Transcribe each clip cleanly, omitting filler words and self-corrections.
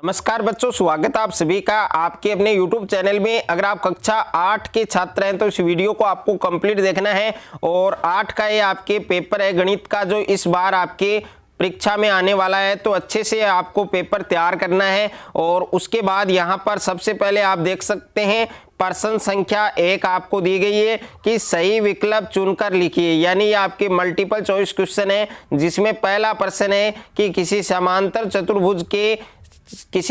नमस्कार बच्चों, स्वागत है आप सभी का आपके अपने YouTube चैनल में। अगर आप कक्षा 8 के छात्र हैं तो इस वीडियो को आपको कंप्लीट देखना है। और 8 का ये आपके पेपर है गणित का, जो इस बार आपके परीक्षा में आने वाला है, तो अच्छे से आपको पेपर तैयार करना है। और उसके बाद यहाँ पर सबसे पहले आप देख सकते हैं प्रश्न संख्या 1 आपको दी गई है कि सही विकल्प चुनकर लिखिए। यानी ये आपके मल्टीपल चॉइस क्वेश्चन है, जिसमें पहला प्रश्न है कि किसी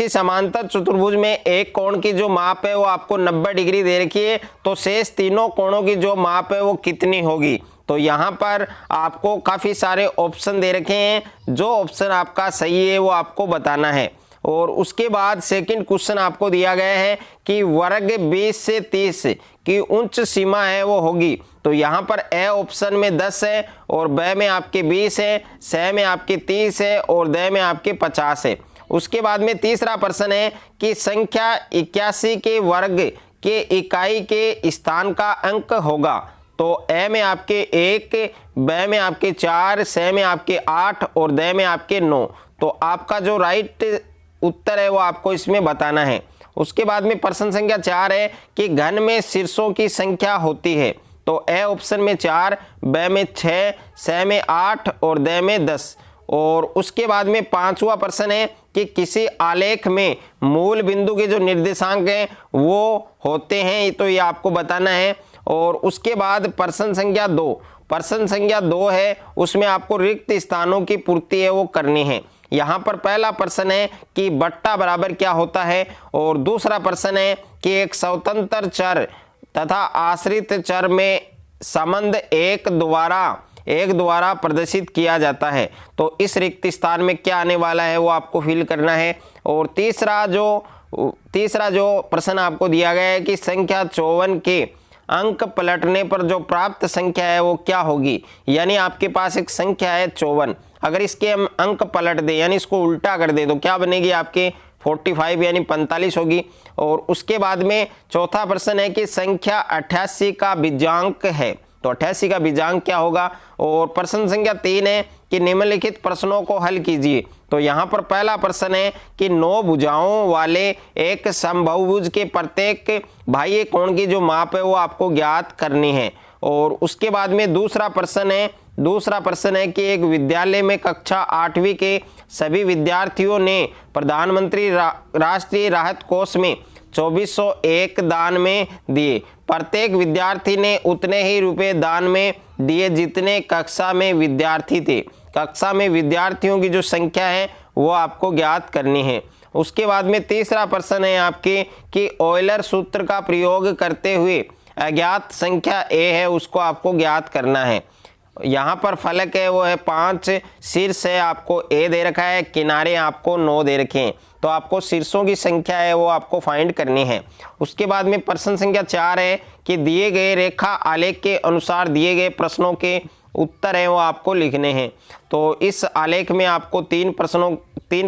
समांतर चतुर्भुज में एक कोण की जो माप है वो आपको 90 डिग्री दे रखी है, तो शेष तीनों कोणों की जो माप है वो कितनी होगी। तो यहाँ पर आपको काफ़ी सारे ऑप्शन दे रखे हैं, जो ऑप्शन आपका सही है वो आपको बताना है। और उसके बाद सेकंड क्वेश्चन आपको दिया गया है कि वर्ग 20 से 30 की उच्च सीमा है वो होगी। तो यहाँ पर ए ऑप्शन में 10 है और ब में आपके 20 है, स में आपके 30 है और द में आपके 50 है। उसके बाद में तीसरा प्रश्न है कि संख्या 81 के वर्ग के इकाई के स्थान का अंक होगा। तो ए में आपके 1, ब में आपके 4, स में आपके 8 और द में आपके 9। तो आपका जो राइट उत्तर है वो आपको इसमें बताना है। उसके बाद में प्रश्न संख्या 4 है कि घन में शीर्षों की संख्या होती है। तो ए ऑप्शन में 4, ब में 6, स में 8 और द में 10। और उसके बाद में पांचवा प्रश्न है कि किसी आलेख में मूल बिंदु के जो निर्देशांक हैं वो होते हैं, तो ये आपको बताना है। और उसके बाद प्रश्न संख्या 2 है, उसमें आपको रिक्त स्थानों की पूर्ति है वो करनी है। यहाँ पर पहला प्रश्न है कि बट्टा बराबर क्या होता है, और दूसरा प्रश्न है कि एक स्वतंत्र चर तथा आश्रित चर में संबंध एक द्वारा प्रदर्शित किया जाता है। तो इस रिक्त स्थान में क्या आने वाला है वो आपको फिल करना है। और तीसरा जो प्रश्न आपको दिया गया है कि संख्या 54 के अंक पलटने पर जो प्राप्त संख्या है वो क्या होगी। यानी आपके पास एक संख्या है 54, अगर इसके हम अंक पलट दें यानी इसको उल्टा कर दें तो क्या बनेगी आपके 45 यानी 45 होगी। और उसके बाद में चौथा प्रश्न है कि संख्या 88 का बीजांक है, तो 88 का बीजांक क्या होगा। और प्रश्न संख्या 3 है कि निम्नलिखित प्रश्नों को हल कीजिए। तो यहाँ पर पहला प्रश्न है कि 9 भुजाओं वाले एक समबाहुभुज के प्रत्येक बाह्य कोण की जो माप है वो आपको ज्ञात करनी है। और उसके बाद में दूसरा प्रश्न है कि एक विद्यालय में कक्षा 8वीं के सभी विद्यार्थियों ने प्रधानमंत्री राष्ट्रीय राहत कोष में 2401 दान में दिए। प्रत्येक विद्यार्थी ने उतने ही रुपए दान में दिए जितने कक्षा में विद्यार्थी थे। कक्षा में विद्यार्थियों की जो संख्या है वो आपको ज्ञात करनी है। उसके बाद में तीसरा प्रश्न है आपके कि ऑयलर सूत्र का प्रयोग करते हुए अज्ञात संख्या ए है उसको आपको ज्ञात करना है। यहाँ पर फलक है वो है 5, शीर्ष है आपको ए दे रखा है, किनारे आपको 9 दे रखे हैं। तो आपको शीर्षों की संख्या है वो आपको फाइंड करनी है। उसके बाद में प्रश्न संख्या 4 है कि दिए गए रेखा आलेख के अनुसार दिए गए प्रश्नों के उत्तर हैं वो आपको लिखने हैं। तो इस आलेख में आपको 3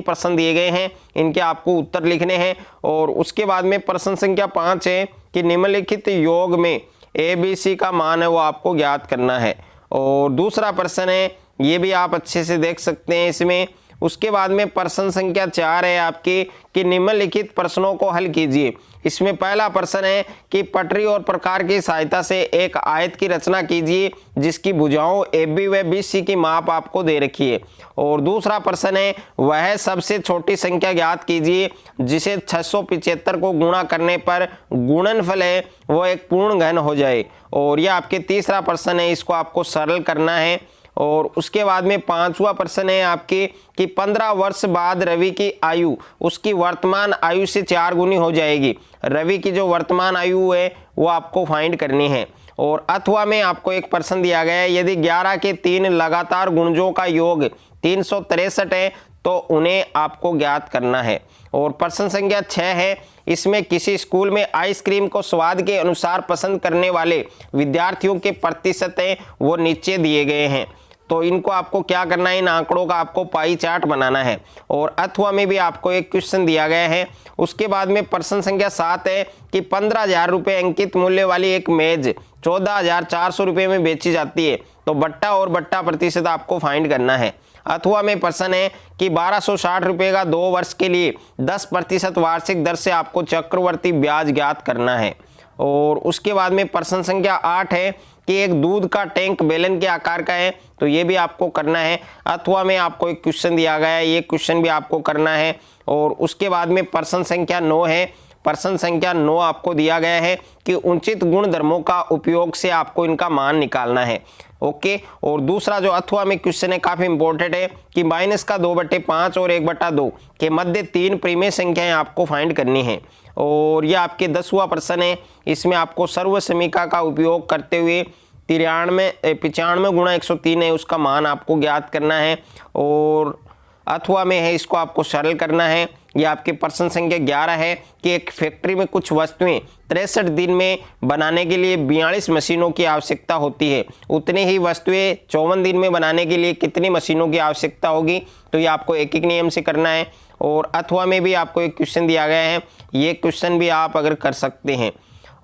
प्रश्न दिए गए हैं, इनके आपको उत्तर लिखने हैं। और उसके बाद में प्रश्न संख्या 5 है कि निम्नलिखित योग में ABC का मान है वो आपको ज्ञात करना है। और दूसरा प्रश्न है, ये भी आप अच्छे से देख सकते हैं इसमें। उसके बाद में प्रश्न संख्या 4 है आपकी कि निम्नलिखित प्रश्नों को हल कीजिए। इसमें पहला प्रश्न है कि पटरी और प्रकार की सहायता से एक आयत की रचना कीजिए जिसकी भुजाओं AB व BC की माप आपको दे रखी है। और दूसरा प्रश्न है वह सबसे छोटी संख्या ज्ञात कीजिए जिसे 675 को गुणा करने पर गुणनफल है वो एक पूर्ण घन हो जाए। और यह आपके तीसरा प्रश्न है, इसको आपको सरल करना है। और उसके बाद में पांचवा प्रश्न है आपके कि 15 वर्ष बाद रवि की आयु उसकी वर्तमान आयु से 4 गुनी हो जाएगी। रवि की जो वर्तमान आयु है वो आपको फाइंड करनी है। और अथवा में आपको एक प्रश्न दिया गया है, यदि 11 के 3 लगातार गुणजों का योग 363 है तो उन्हें आपको ज्ञात करना है। और प्रश्न संख्या 6 है, इसमें किसी स्कूल में आइसक्रीम को स्वाद के अनुसार पसंद करने वाले विद्यार्थियों के प्रतिशत हैं वो नीचे दिए गए हैं। तो इनको आपको क्या करना है, इन आंकड़ों का आपको पाई चार्ट बनाना है। और अथवा में भी आपको एक क्वेश्चन दिया गया है। उसके बाद में प्रश्न संख्या 7 है कि 15,000 रुपये अंकित मूल्य वाली एक मेज 14,400 रुपये में बेची जाती है, तो बट्टा और बट्टा प्रतिशत आपको फाइंड करना है। अथवा में प्रश्न है कि 1260 रुपये का 2 वर्ष के लिए 10% वार्षिक दर से आपको चक्रवर्ती ब्याज ज्ञात करना है। और उसके बाद में प्रश्न संख्या 8 है कि एक दूध का टैंक बेलन के आकार का है, तो ये भी आपको करना है। अथवा में आपको एक क्वेश्चन दिया गया है, ये क्वेश्चन भी आपको करना है। और उसके बाद में प्रश्न संख्या 9 है, प्रश्न संख्या 9 आपको दिया गया है कि उचित गुण धर्मों का उपयोग से आपको इनका मान निकालना है। ओके। और दूसरा जो अथवा में क्वेश्चन है काफी इंपॉर्टेंट है कि माइनस का 2/5 और 1/2 के मध्य 3 परिमेय संख्याएं आपको फाइंड करनी है। और यह आपके 10वां प्रश्न है, इसमें आपको सर्व समीका का उपयोग करते हुए 95 गुणा 103 है उसका मान आपको ज्ञात करना है। और अथवा में है, इसको आपको सरल करना है। यह आपके प्रश्न संख्या 11 है कि एक फैक्ट्री में कुछ वस्तुएं 63 दिन में बनाने के लिए 42 मशीनों की आवश्यकता होती है, उतनी ही वस्तुएं 54 दिन में बनाने के लिए कितनी मशीनों की आवश्यकता होगी। तो ये आपको एक एक नियम से करना है। और अथवा में भी आपको एक क्वेश्चन दिया गया है, ये क्वेश्चन भी आप अगर कर सकते हैं।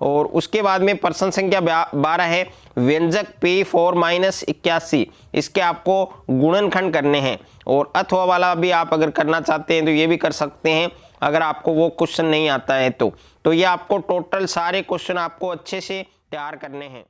और उसके बाद में प्रश्न संख्या 12 है व्यंजक P4 - 81, इसके आपको गुणनखंड करने हैं। और अथवा वाला भी आप अगर करना चाहते हैं तो ये भी कर सकते हैं अगर आपको वो क्वेश्चन नहीं आता है तो ये आपको टोटल सारे क्वेश्चन आपको अच्छे से तैयार करने हैं।